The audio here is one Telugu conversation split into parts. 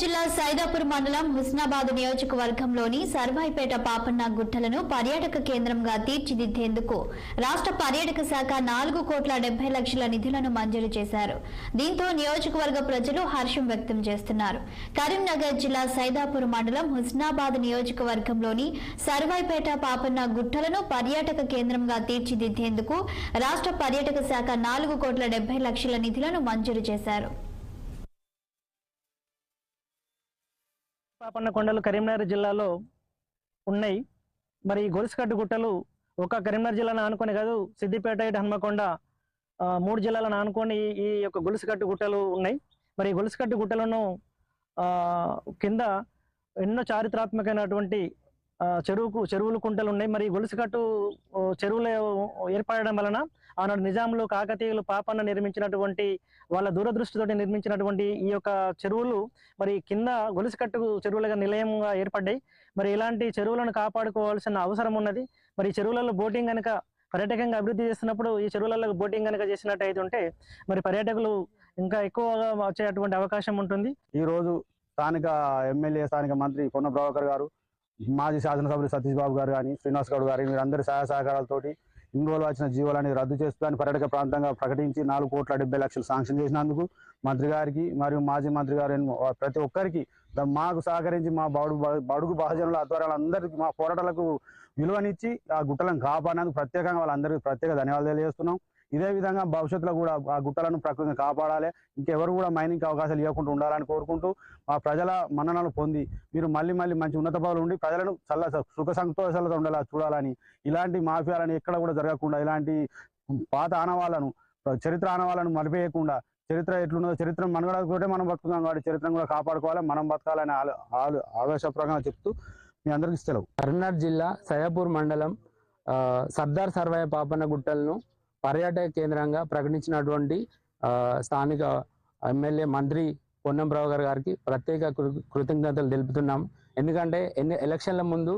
జిల్లా సైదాపూర్ మండలం హుస్నాబాద్ నియోజకవర్గంలోని సర్వాయిపేట పాపన్న గుట్టలను పర్యాటక కేంద్రంగా తీర్చిదిద్దేందుకు రాష్ట్ర పర్యాటక శాఖ 4,70,00,000 నిధులను మంజూరు చేశారు. దీంతో నియోజకవర్గ ప్రజలు హర్షం వ్యక్తం చేస్తున్నారు. కరీంనగర్ జిల్లా సైదాపూర్ మండలం హుస్నాబాద్ నియోజకవర్గంలోని సర్వాయిపేట పాపన్న గుట్టలను పర్యాటక కేంద్రంగా తీర్చిదిద్దేందుకు రాష్ట్ర పర్యాటక శాఖ 4,70,00,000 నిధులను మంజూరు చేశారు. పాపన్న కొండలు కరీంనగర్ జిల్లాలో ఉన్నాయి. మరి గొలుసుకట్టు గుట్టలు ఒక కరీంనగర్ జిల్లాను ఆనుకొని కాదు, సిద్దిపేట, హన్మకొండ 3 జిల్లాలను ఆనుకొని ఈ యొక్క గొలుసుకట్టు గుట్టలు ఉన్నాయి. మరి గొలుసుకట్టు గుట్టలను కింద ఎన్నో చారిత్రాత్మకమైనటువంటి చెరువులు కుంటలు ఉన్నాయి. మరి గొలుసుకట్టు చెరువులు ఏర్పడడం వలన ఆనాడు నిజాంలు, కాకతీయులు పాపన్న నిర్మించినటువంటి వాళ్ళ దూరదృష్టితోటి నిర్మించినటువంటి ఈ యొక్క చెరువులు మరి కింద గొలుసుకట్టు చెరువులుగా నిలయంగా ఏర్పడ్డాయి. మరి ఇలాంటి చెరువులను కాపాడుకోవాల్సిన అవసరం ఉన్నది. మరి ఈ చెరువులలో బోటింగ్ కనుక పర్యాటకంగా అభివృద్ధి చేస్తున్నప్పుడు ఈ చెరువులలో బోటింగ్ కనుక చేసినట్టు ఉంటే మరి పర్యాటకులు ఇంకా ఎక్కువగా వచ్చేటువంటి అవకాశం ఉంటుంది. ఈ రోజు స్థానిక ఎమ్మెల్యే, స్థానిక మంత్రి పొన్న ప్రభాకర్ గారు, మాజీ శాసనసభ్యులు సతీష్ బాబు గారు కానీ, శ్రీనివాస్ గౌడ్ గారు, వీరందరి సహాయ సహకారాలతోటి ఇన్ని రోజులు వచ్చిన జీవోలని రద్దు చేస్తూ పర్యాటక ప్రాంతంగా ప్రకటించి 4,70,00,000 శాంక్షన్ చేసినందుకు మంత్రి గారికి మరియు మాజీ మంత్రి గారు ప్రతి ఒక్కరికి మాకు సహకరించి మా బడుగు బహుజనుల ఆధ్వర్యాలు అందరికీ మా పోరాటాలకు విలువనిచ్చి ఆ గుట్టలను కాపాడినందుకు ప్రత్యేకంగా వాళ్ళందరికీ ప్రత్యేక ధన్యవాదాలు తెలియజేస్తున్నాం. ఇదే విధంగా భవిష్యత్తులో కూడా ఆ గుట్టలను ప్రకృతిని కాపాడాలి, ఇంకెవరు కూడా మైనింగ్ అవకాశాలు ఇవ్వకుండా ఉండాలని కోరుకుంటూ మా ప్రజల మన్ననలు పొంది మీరు మళ్ళీ మంచి ఉన్నత పదవులు ఉండి ప్రజలను సుఖ సంతోషాలతో ఉండేలా చూడాలని, ఇలాంటి మాఫియాలను ఎక్కడ కూడా జరగకుండా, ఇలాంటి పాత ఆనవాళ్ళను, చరిత్ర ఆనవాళ్ళను మరిపేయకుండా, చరిత్ర ఎట్లున్నదో చరిత్ర మనగడ కూడా మనం బతుకుతున్నాం కాబట్టి చరిత్రను కూడా కాపాడుకోవాలి, మనం బతకాలని ఆవేశప్రకంగా చెప్తూ మీ అందరికీ సెలవు. కరీంనగర్ జిల్లా సైదాపూర్ మండలం సర్దార్ సర్వాయి పాపన్న గుట్టలను పర్యాటక కేంద్రంగా ప్రకటించినటువంటి స్థానిక ఎమ్మెల్యే, మంత్రి పొన్నం ప్రభాకర్ గారికి ప్రత్యేక కృతజ్ఞతలు తెలుపుతున్నాం. ఎందుకంటే ఎలక్షన్ల ముందు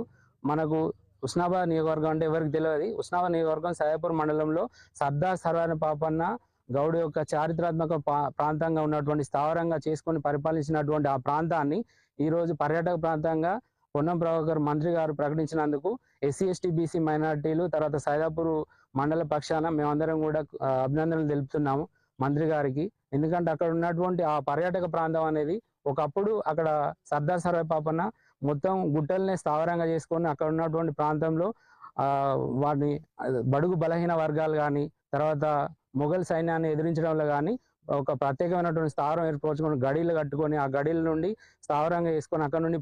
మనకు హుస్నాబాద్ నియోజకవర్గం అంటే ఎవరికి తెలియదు. హుస్నాబాద్ నియోజకవర్గం సైదాపూర్ మండలంలో సర్దార్ సర్వాయి పాపన్న గౌడ్ యొక్క చారిత్రాత్మక ప్రాంతంగా ఉన్నటువంటి స్థావరంగా చేసుకొని పరిపాలించినటువంటి ఆ ప్రాంతాన్ని ఈరోజు పర్యాటక ప్రాంతంగా పొన్నం ప్రభాకర్ మంత్రి గారు ప్రకటించినందుకు ఎస్సీ, ఎస్టీ, బీసీ మైనార్టీలు తర్వాత సైదాపూర్ మండల పక్షాన మేమందరం కూడా అభినందనలు తెలుపుతున్నాము మంత్రి గారికి. ఎందుకంటే అక్కడ ఉన్నటువంటి ఆ పర్యాటక ప్రాంతం అనేది ఒకప్పుడు అక్కడ సర్దార్ సర్వాయి పాపన్న మొత్తం గుట్టలనే స్థావరంగా చేసుకొని అక్కడ ఉన్నటువంటి ప్రాంతంలో వాటిని బడుగు బలహీన వర్గాలు కానీ తర్వాత మొఘల్ సైన్యాన్ని ఎదిరించడంలో కానీ ఒక ప్రత్యేకమైనటువంటి స్థావరం ఏర్పరచుకొని గడీలు కట్టుకొని ఆ గడీల నుండి స్థావరంగా చేసుకొని అక్కడ నుండి